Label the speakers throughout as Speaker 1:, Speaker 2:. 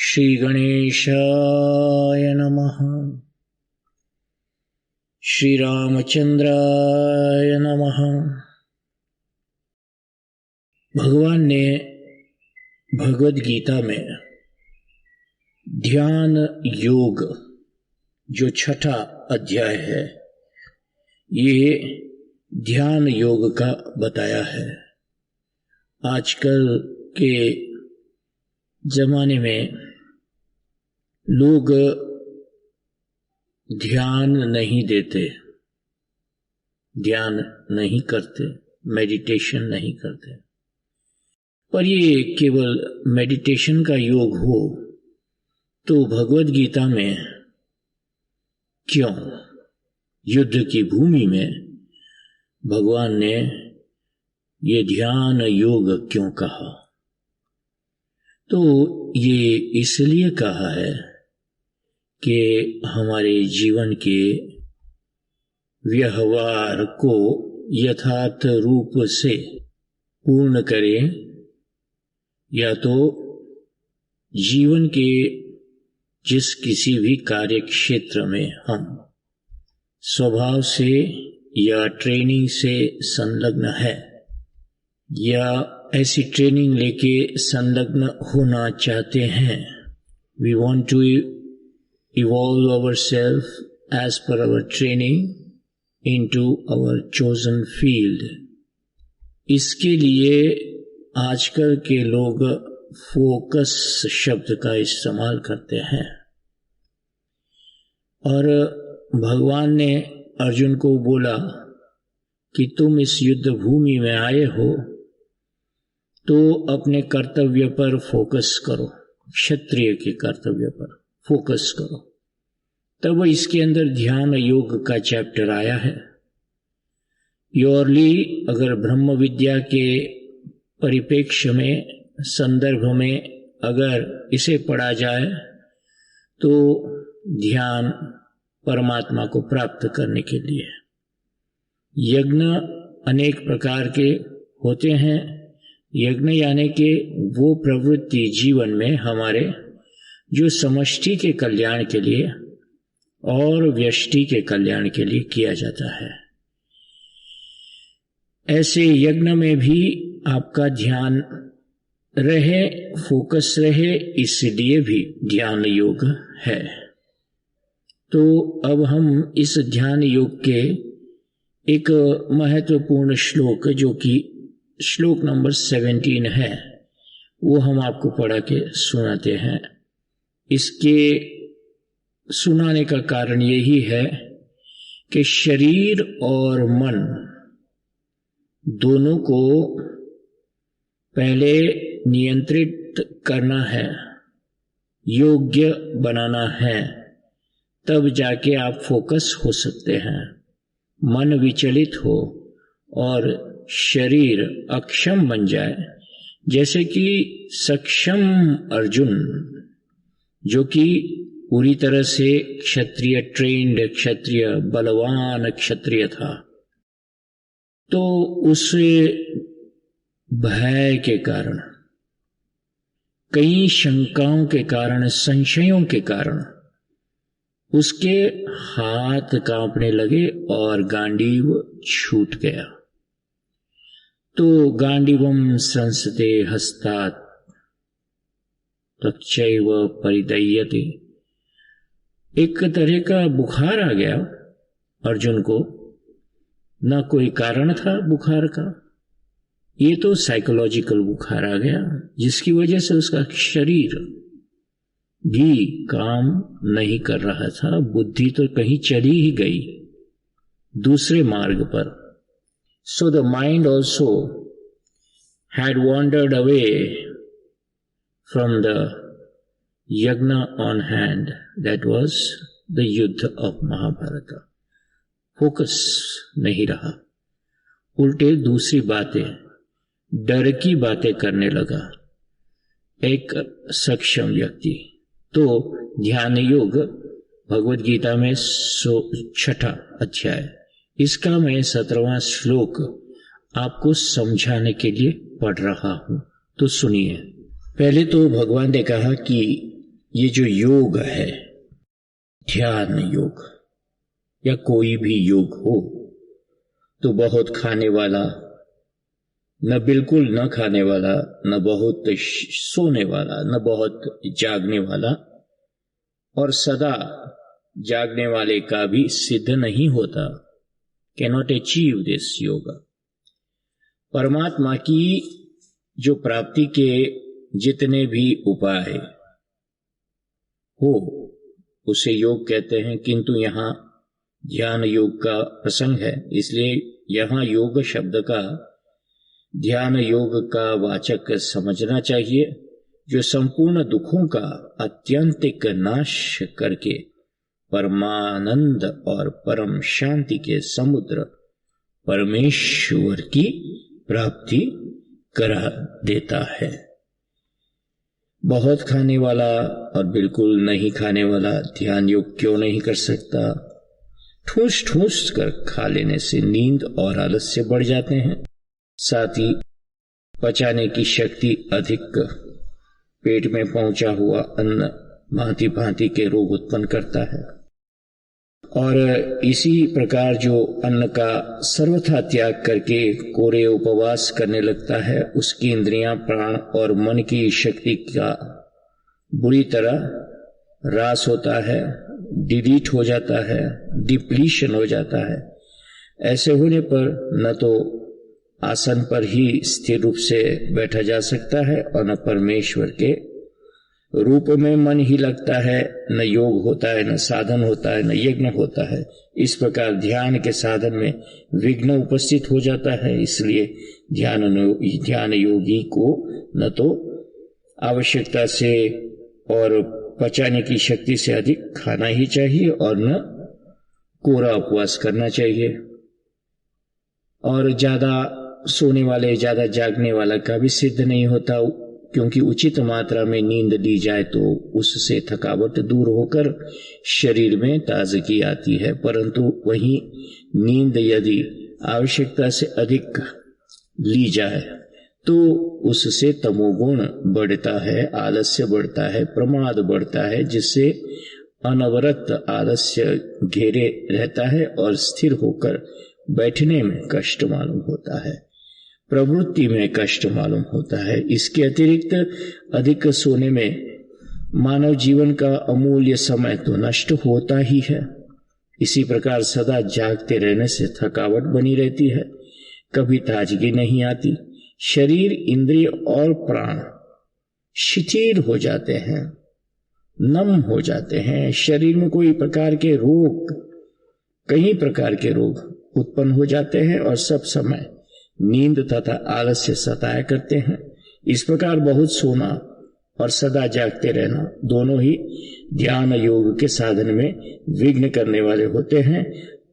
Speaker 1: श्री गणेशाय नमः। श्री रामचंद्राय नमः। भगवान ने भगवद गीता में ध्यान योग जो छठा अध्याय है, ये ध्यान योग का बताया है। आजकल के जमाने में लोग ध्यान नहीं देते, ध्यान नहीं करते, मेडिटेशन नहीं करते। पर ये केवल मेडिटेशन का योग हो तो भगवद गीता में क्यों, युद्ध की भूमि में भगवान ने ये ध्यान योग क्यों कहा? तो ये इसलिए कहा है कि हमारे जीवन के व्यवहार को यथार्थ रूप से पूर्ण करें, या तो जीवन के जिस किसी भी कार्य क्षेत्र में हम स्वभाव से या ट्रेनिंग से संलग्न है, या ऐसी ट्रेनिंग लेके संलग्न होना चाहते हैं, we want to evolve ourselves as per our training into our chosen field। इसके लिए आजकल के लोग फोकस शब्द का इस्तेमाल करते हैं, और भगवान ने अर्जुन को बोला कि तुम इस युद्ध भूमि में आए हो तो अपने कर्तव्य पर फोकस करो, क्षत्रिय के कर्तव्य पर फोकस करो। तब इसके अंदर ध्यान योग का चैप्टर आया है। प्योरली अगर ब्रह्म विद्या के परिप्रेक्ष्य में, संदर्भ में अगर इसे पढ़ा जाए तो ध्यान परमात्मा को प्राप्त करने के लिए। यज्ञ अनेक प्रकार के होते हैं। यज्ञ यानी कि वो प्रवृत्ति जीवन में हमारे जो समष्टि के कल्याण के लिए और व्यष्टि के कल्याण के लिए किया जाता है। ऐसे यज्ञ में भी आपका ध्यान रहे, फोकस रहे, इसलिए भी ध्यान योग है। तो अब हम इस ध्यान योग के एक महत्वपूर्ण श्लोक, जो कि श्लोक नंबर 17 है, वो हम आपको पढ़ा के सुनाते हैं। इसके सुनाने का कारण यही है कि शरीर और मन दोनों को पहले नियंत्रित करना है, योग्य बनाना है, तब जाके आप फोकस हो सकते हैं। मन विचलित हो और शरीर अक्षम बन जाए, जैसे कि सक्षम अर्जुन जो कि पूरी तरह से क्षत्रिय ट्रेन्ड, क्षत्रिय बलवान क्षत्रिय था, तो उस भय के कारण, कई शंकाओं के कारण, संशयों के कारण उसके हाथ कांपने लगे और गांडीव छूट गया। तो गांडीवम संसते हस्तात् तच्चैव परिदह्यते। एक तरह का बुखार आ गया अर्जुन को, ना कोई कारण था बुखार का, ये तो साइकोलॉजिकल बुखार आ गया, जिसकी वजह से उसका शरीर भी काम नहीं कर रहा था, बुद्धि तो कहीं चली ही गई दूसरे मार्ग पर। So the mind also had wandered away from the yagna on hand, that was the युद्ध of महाभारत। फोकस नहीं रहा, उल्टे दूसरी बातें, डर की बातें करने लगा एक सक्षम व्यक्ति। तो ध्यान योग भगवद गीता में 6ठा अध्याय, इसका मैं 17वां श्लोक आपको समझाने के लिए पढ़ रहा हूं, तो सुनिए। पहले तो भगवान ने कहा कि ये जो योग है, ध्यान योग या कोई भी योग हो, तो बहुत खाने वाला, न बिल्कुल न खाने वाला, न बहुत सोने वाला, न बहुत जागने वाला, और सदा जागने वाले का भी सिद्ध नहीं होता। Cannot achieve this yoga. परमात्मा की जो प्राप्ति के जितने भी उपाय हो उसे योग कहते हैं, किंतु यहां ध्यान योग का प्रसंग है, इसलिए यहां योग शब्द का ध्यान योग का वाचक समझना चाहिए, जो संपूर्ण दुखों का अत्यंतिक नाश करके परमानंद और परम शांति के समुद्र परमेश्वर की प्राप्ति करा देता है। बहुत खाने वाला और बिल्कुल नहीं खाने वाला ध्यान योग क्यों नहीं कर सकता? ठूस ठूस कर खा लेने से नींद और आलस्य बढ़ जाते हैं, साथ ही पचाने की शक्ति अधिक, पेट में पहुंचा हुआ अन्न भांति भांति के रोग उत्पन्न करता है, और इसी प्रकार जो अन्न का सर्वथा त्याग करके कोरे उपवास करने लगता है, उसकी इंद्रियां, प्राण और मन की शक्ति का बुरी तरह ह्रास होता है, डिलीट हो जाता है, डिप्लीशन हो जाता है। ऐसे होने पर न तो आसन पर ही स्थिर रूप से बैठा जा सकता है और न परमेश्वर के रूप में मन ही लगता है, न योग होता है, न साधन होता है, न यज्ञ होता है। इस प्रकार ध्यान के साधन में विघ्न उपस्थित हो जाता है। इसलिए ध्यान योगी को न तो आवश्यकता से और पचाने की शक्ति से अधिक खाना ही चाहिए और न कोरा उपवास करना चाहिए। और ज्यादा सोने वाले, ज्यादा जागने वाला का भी सिद्ध नहीं होता, क्योंकि उचित मात्रा में नींद ली जाए तो उससे थकावट दूर होकर शरीर में ताजगी आती है, परंतु वहीं नींद यदि आवश्यकता से अधिक ली जाए तो उससे तमोगुण बढ़ता है, आलस्य बढ़ता है, प्रमाद बढ़ता है, जिससे अनवरत आलस्य घेरे रहता है और स्थिर होकर बैठने में कष्ट मालूम होता है, प्रवृत्ति में कष्ट मालूम होता है। इसके अतिरिक्त अधिक सोने में मानव जीवन का अमूल्य समय तो नष्ट होता ही है। इसी प्रकार सदा जागते रहने से थकावट बनी रहती है, कभी ताजगी नहीं आती, शरीर, इंद्रिय और प्राण शिथिल हो जाते हैं, नम हो जाते हैं, शरीर में कोई प्रकार के रोग, कई प्रकार के रोग उत्पन्न हो जाते हैं और सब समय नींद तथा आलस्य सताया करते हैं। इस प्रकार बहुत सोना और सदा जागते रहना दोनों ही ध्यान योग के साधन में विघ्न करने वाले होते हैं।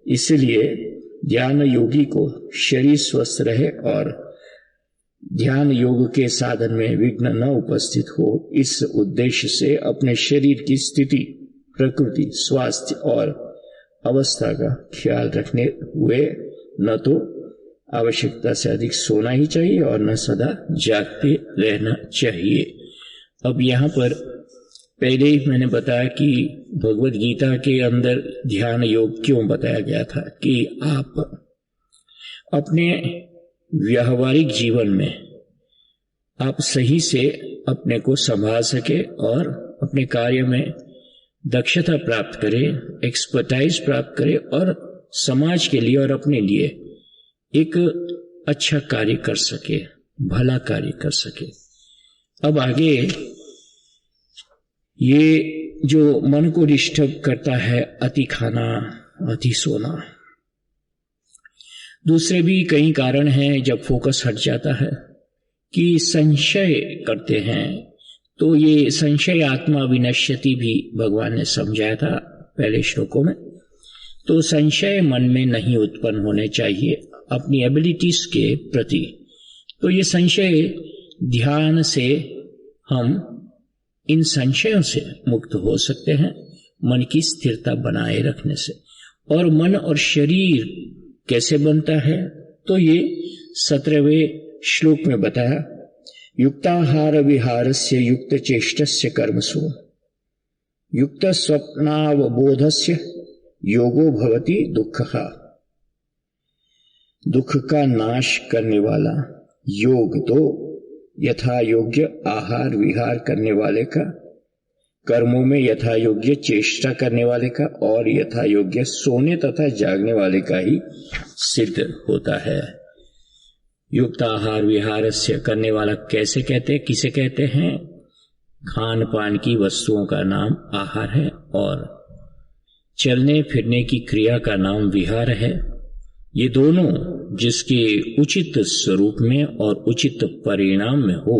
Speaker 1: इसलिए ध्यान योगी को शरीर स्वस्थ रहे और ध्यान योग के साधन में विघ्न न उपस्थित हो, इस उद्देश्य से अपने शरीर की स्थिति, प्रकृति, स्वास्थ्य और अवस्था का ख्याल रखने हुए न तो आवश्यकता से अधिक सोना ही चाहिए और न सदा जागते रहना चाहिए। अब यहाँ पर पहले ही मैंने बताया कि भगवत गीता के अंदर ध्यान योग क्यों बताया गया था, कि आप अपने व्यावहारिक जीवन में आप सही से अपने को संभाल सके और अपने कार्य में दक्षता प्राप्त करें, एक्सपर्टाइज प्राप्त करें और समाज के लिए और अपने लिए एक अच्छा कार्य कर सके, भला कार्य कर सके। अब आगे ये जो मन को डिस्टर्ब करता है, अति खाना, अति सोना, दूसरे भी कई कारण हैं जब फोकस हट जाता है, कि संशय करते हैं। तो ये संशय आत्मा विनश्यति भी भगवान ने समझाया था पहले श्लोकों में। तो संशय मन में नहीं उत्पन्न होने चाहिए अपनी एबिलिटीज के प्रति। तो ये संशय ध्यान से हम इन संशयों से मुक्त हो सकते हैं, मन की स्थिरता बनाए रखने से। और मन और शरीर कैसे बनता है, तो ये 17वें श्लोक में बताया, युक्ताहार विहारस्य युक्त चेष्टस्य कर्मसु युक्त स्वप्नावबोधस्य योगो भवति दुःखः। दुख का नाश करने वाला योग तो यथा योग्य आहार विहार करने वाले का, कर्मों में यथा योग्य चेष्टा करने वाले का और यथा योग्य सोने तथा जागने वाले का ही सिद्ध होता है। युक्त आहार विहार से करने वाला कैसे कहते हैं, किसे कहते हैं? खान पान की वस्तुओं का नाम आहार है और चलने फिरने की क्रिया का नाम विहार है। ये दोनों जिसके उचित स्वरूप में और उचित परिणाम में हो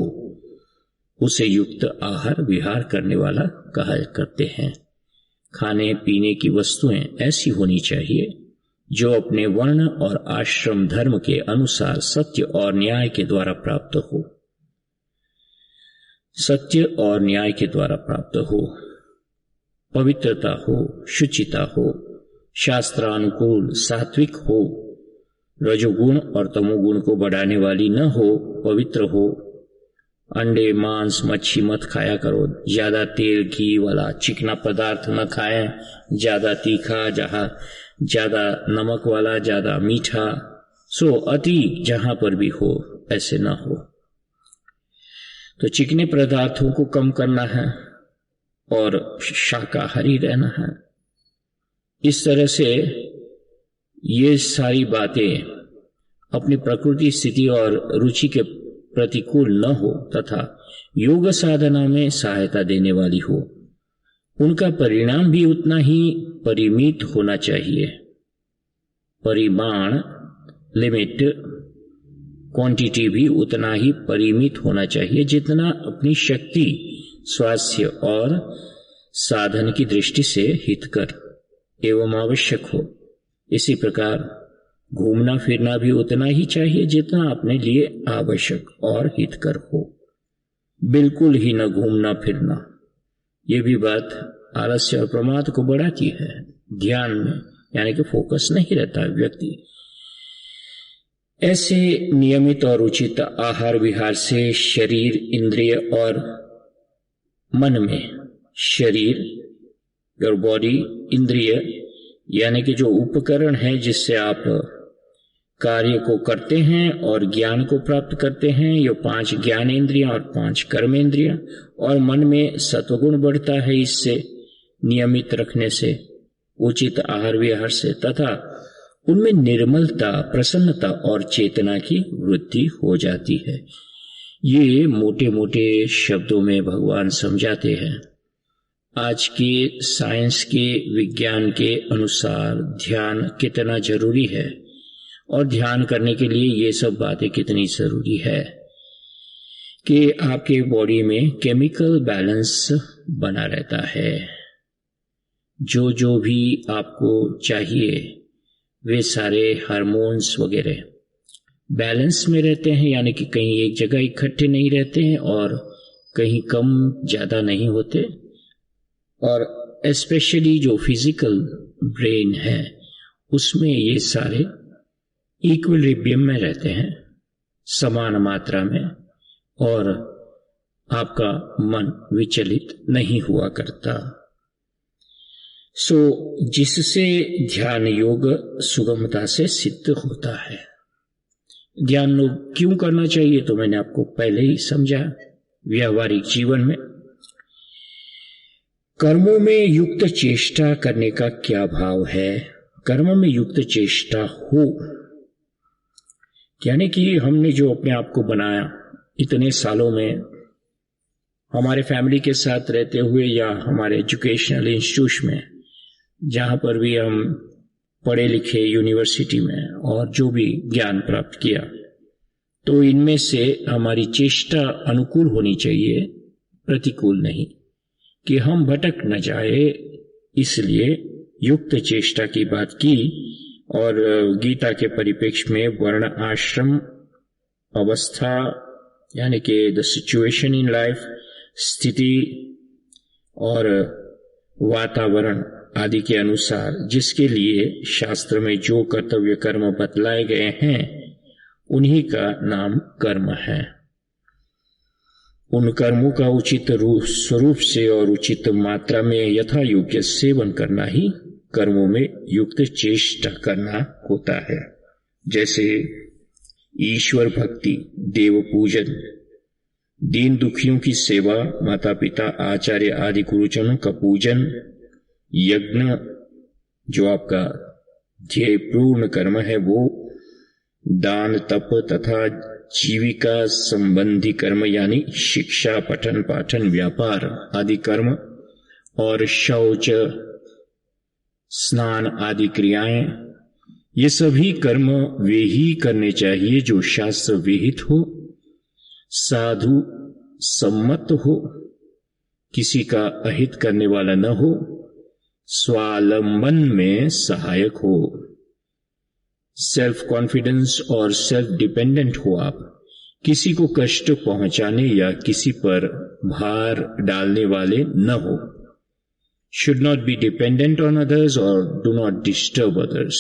Speaker 1: उसे युक्त आहार विहार करने वाला कहा करते हैं। खाने पीने की वस्तुएं ऐसी होनी चाहिए जो अपने वर्ण और आश्रम धर्म के अनुसार सत्य और न्याय के द्वारा प्राप्त हो। सत्य और न्याय के द्वारा प्राप्त हो, पवित्रता हो, शुचिता हो, शास्त्रानुकूल सात्विक हो, रजोगुण और तमोगुण को बढ़ाने वाली न हो, पवित्र हो। अंडे मांस मच्छी मत खाया करो, ज्यादा तेल घी वाला चिकना पदार्थ न खाएं, ज्यादा तीखा, जहां ज्यादा नमक वाला, ज्यादा मीठा, सो अति जहां पर भी हो ऐसे न हो। तो चिकने पदार्थों को कम करना है और शाकाहारी रहना है। इस तरह से ये सारी बातें अपनी प्रकृति स्थिति और रुचि के प्रतिकूल न हो तथा योग साधना में सहायता देने वाली हो। उनका परिणाम भी उतना ही परिमित होना चाहिए। परिमाण लिमिट, क्वांटिटी भी उतना ही परिमित होना चाहिए जितना अपनी शक्ति, स्वास्थ्य और साधन की दृष्टि से हितकर एवं आवश्यक हो। इसी प्रकार घूमना फिरना भी उतना ही चाहिए जितना अपने लिए आवश्यक और हितकर हो। बिल्कुल ही न घूमना फिरना, ये भी बात आलस्य और प्रमाद को बढ़ाती है। ध्यान में यानी कि फोकस नहीं रहता व्यक्ति। ऐसे नियमित और उचित आहार विहार से शरीर, इंद्रिय और मन में, शरीर योर बॉडी, इंद्रिय यानी कि जो उपकरण है जिससे आप कार्य को करते हैं और ज्ञान को प्राप्त करते हैं, ये 5 ज्ञान इंद्रियां और 5 कर्म इंद्रियां, और मन में सत्वगुण बढ़ता है इससे नियमित रखने से, उचित आहार विहार से, तथा उनमें निर्मलता, प्रसन्नता और चेतना की वृद्धि हो जाती है। ये मोटे मोटे शब्दों में भगवान समझाते हैं। आज के साइंस के, विज्ञान के अनुसार ध्यान कितना जरूरी है और ध्यान करने के लिए ये सब बातें कितनी जरूरी है कि आपके बॉडी में केमिकल बैलेंस बना रहता है। जो भी आपको चाहिए वे सारे हार्मोन्स वगैरह बैलेंस में रहते हैं, यानी कि कहीं एक जगह इकट्ठे नहीं रहते हैं और कहीं कम ज्यादा नहीं होते। और स्पेशली जो फिजिकल ब्रेन है उसमें ये सारे इक्विलिब्रियम में रहते हैं, समान मात्रा में, और आपका मन विचलित नहीं हुआ करता। जिससे ध्यान योग सुगमता से सिद्ध होता है। ध्यान क्यों करना चाहिए तो मैंने आपको पहले ही समझा। व्यावहारिक जीवन में कर्मों में युक्त चेष्टा करने का क्या भाव है। कर्म में युक्त चेष्टा हो यानी कि हमने जो अपने आप को बनाया इतने सालों में, हमारे फैमिली के साथ रहते हुए या हमारे एजुकेशनल इंस्टीट्यूट में, जहां पर भी हम पढ़े लिखे, यूनिवर्सिटी में, और जो भी ज्ञान प्राप्त किया, तो इनमें से हमारी चेष्टा अनुकूल होनी चाहिए, प्रतिकूल नहीं, कि हम भटक न जाए। इसलिए युक्त चेष्टा की बात की। और गीता के परिप्रेक्ष्य में वर्ण आश्रम अवस्था यानी कि द सिचुएशन इन लाइफ, स्थिति और वातावरण आदि के अनुसार जिसके लिए शास्त्र में जो कर्तव्य कर्म बतलाए गए हैं उन्हीं का नाम कर्म है। उन कर्मों का उचित स्वरूप से और उचित मात्रा में यथा योग्य सेवन करना ही कर्मों में युक्त चेष्टा करना होता है। जैसे ईश्वर भक्ति, देव पूजन, दीन दुखियों की सेवा, माता पिता, आचार्य आदि गुरुजनों का पूजन, यज्ञ जो आपका ध्येय पूर्ण कर्म है वो, दान, तप तथा जीविका संबंधी कर्म यानी शिक्षा, पठन पाठन, व्यापार आदि कर्म, और शौच, स्नान आदि क्रियाएं, ये सभी कर्म वे ही करने चाहिए जो शास्त्र विहित हो, साधु सम्मत हो, किसी का अहित करने वाला न हो, स्वावलंबन में सहायक हो, सेल्फ कॉन्फिडेंस और सेल्फ डिपेंडेंट हो आप, किसी को कष्ट पहुंचाने या किसी पर भार डालने वाले न हो, should not be dependent on others or do not disturb others,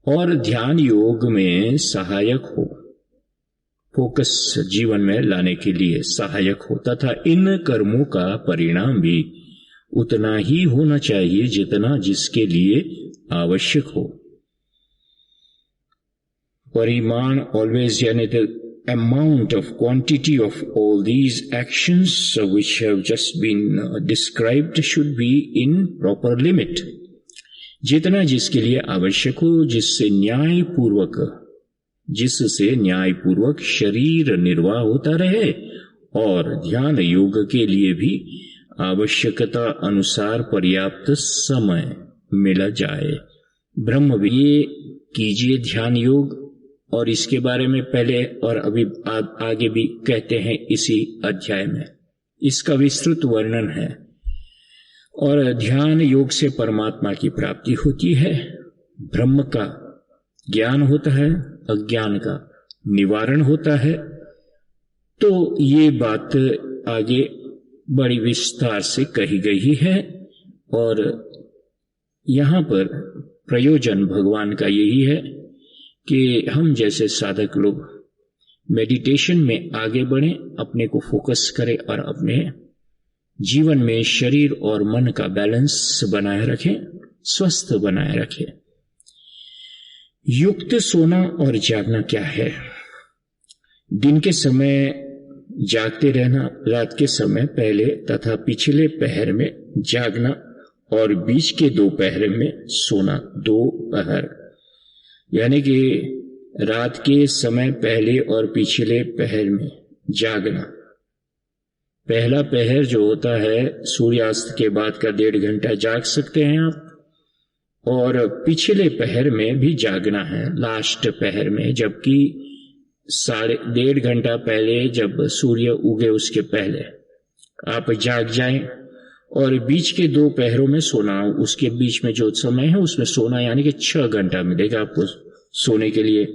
Speaker 1: और ध्यान योग में सहायक हो, फोकस जीवन में लाने के लिए सहायक हो, तथा इन कर्मों का परिणाम भी उतना ही होना चाहिए जितना जिसके लिए आवश्यक हो। परिमाण always यानी the amount of quantity of all these actions which have just been described should be in proper limit, जितना जिसके लिए आवश्यक हो, जिससे न्याय पूर्वक शरीर निर्वाह होता रहे और ध्यान योग के लिए भी आवश्यकता अनुसार पर्याप्त समय मिला जाए। ब्रह्म ये कीजिए ध्यान योग, और इसके बारे में पहले और अभी आगे भी कहते हैं इसी अध्याय में, इसका विस्तृत वर्णन है। और ध्यान योग से परमात्मा की प्राप्ति होती है, ब्रह्म का ज्ञान होता है, अज्ञान का निवारण होता है। तो ये बात आगे बड़ी विस्तार से कही गई है, और यहां पर प्रयोजन भगवान का यही है कि हम जैसे साधक लोग मेडिटेशन में आगे बढ़ें, अपने को फोकस करें और अपने जीवन में शरीर और मन का बैलेंस बनाए रखें, स्वस्थ बनाए रखें। युक्त सोना और जागना क्या है? दिन के समय जागते रहना, रात के समय पहले तथा पिछले पहर में जागना और बीच के 2 पहर में सोना। 2 पहर यानी कि रात के समय पहले और पिछले पहर में जागना। पहला पहर जो होता है सूर्यास्त के बाद का 1.5 घंटा जाग सकते हैं आप, और पिछले पहर में भी जागना है, लास्ट पहर में, जबकि 1.5 घंटा पहले जब सूर्य उगे उसके पहले आप जाग जाएं, और बीच के 2 पहरों में सोना, उसके बीच में जो समय है उसमें सोना, यानी कि 6 घंटा मिलेगा आपको सोने के लिए।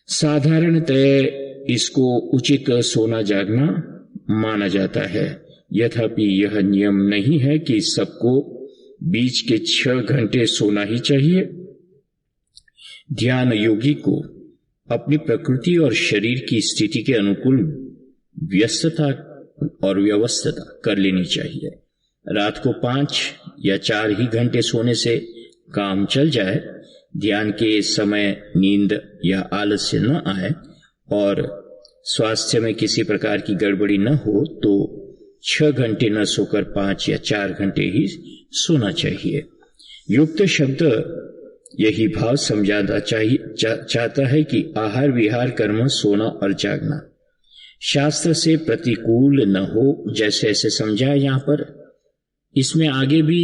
Speaker 1: साधारणतः इसको उचित सोना जागना माना जाता है, यद्यपि यह नियम नहीं है कि सबको बीच के 6 घंटे सोना ही चाहिए। ध्यान योगी को अपनी प्रकृति और शरीर की स्थिति के अनुकूल व्यस्तता और व्यवस्था कर लेनी चाहिए। रात को 5 या 4 ही घंटे सोने से काम चल जाए, ध्यान के समय नींद या आलस्य न आए और स्वास्थ्य में किसी प्रकार की गड़बड़ी न हो तो 6 घंटे न सोकर 5 या 4 घंटे ही सोना चाहिए। युक्त शब्द यही भाव समझाना चाहता है कि आहार विहार कर्म सोना और जागना शास्त्र से प्रतिकूल न हो, जैसे ऐसे समझा यहां पर। इसमें आगे भी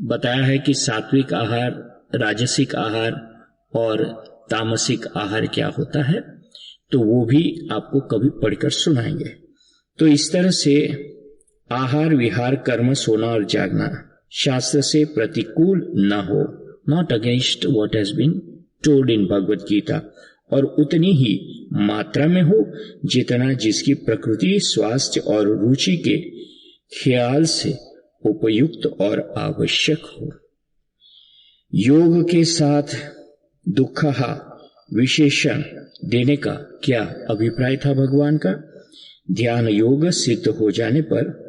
Speaker 1: बताया है कि सात्विक आहार, राजसिक आहार और तामसिक आहार क्या होता है, तो वो भी आपको कभी पढ़कर सुनाएंगे। तो इस तरह से आहार विहार कर्म सोना और जागना शास्त्र से प्रतिकूल न हो, not against what has been told in Bhagavad Gita, और उतनी ही मात्रा में हो जितना जिसकी प्रकृति, स्वास्थ्य और रुचि के ख्याल से उपयुक्त और आवश्यक हो। योग के साथ दुखहा विशेषण देने का क्या अभिप्राय था भगवान का? ध्यान योग सिद्ध हो जाने पर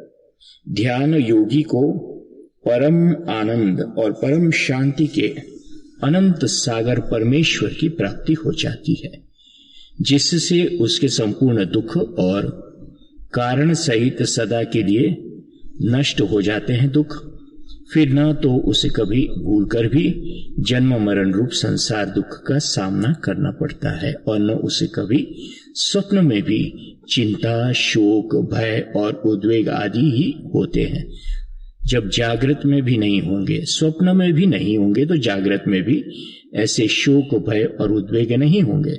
Speaker 1: ध्यान योगी को परम आनंद और परम शांति के अनंत सागर परमेश्वर की प्राप्ति हो जाती है, जिससे उसके संपूर्ण दुख और कारण सहित सदा के लिए नष्ट हो जाते हैं दुख। फिर न तो उसे कभी भूलकर भी जन्म मरण रूप संसार दुख का सामना करना पड़ता है और न उसे कभी स्वप्न में भी चिंता, शोक, भय और उद्वेग आदि ही होते हैं। जब जागृत में भी नहीं होंगे, स्वप्न में भी नहीं होंगे, तो जागृत में भी ऐसे शोक, भय और उद्वेग नहीं होंगे।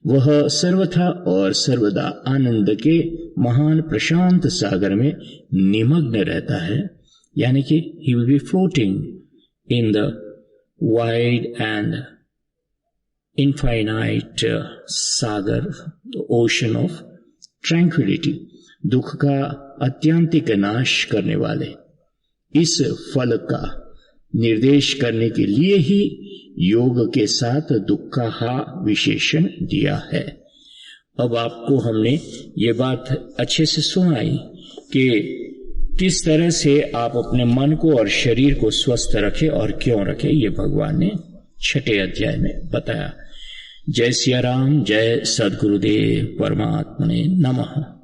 Speaker 1: वह सर्वथा और सर्वदा आनंद के महान प्रशांत सागर में निमग्न रहता है, यानी कि he will be floating in the wide and infinite sagar, the ocean of tranquility। दुख का अत्यंतिक नाश करने वाले इस फल का निर्देश करने के लिए ही योग के साथ दुख का हा विशेषण दिया है। अब आपको हमने ये बात अच्छे से सुनाई कि किस तरह से आप अपने मन को और शरीर को स्वस्थ रखें और क्यों रखें, ये भगवान ने 6 अध्याय में बताया। जय सिया राम, जय सद्गुरुदेव परमात्मने नमः।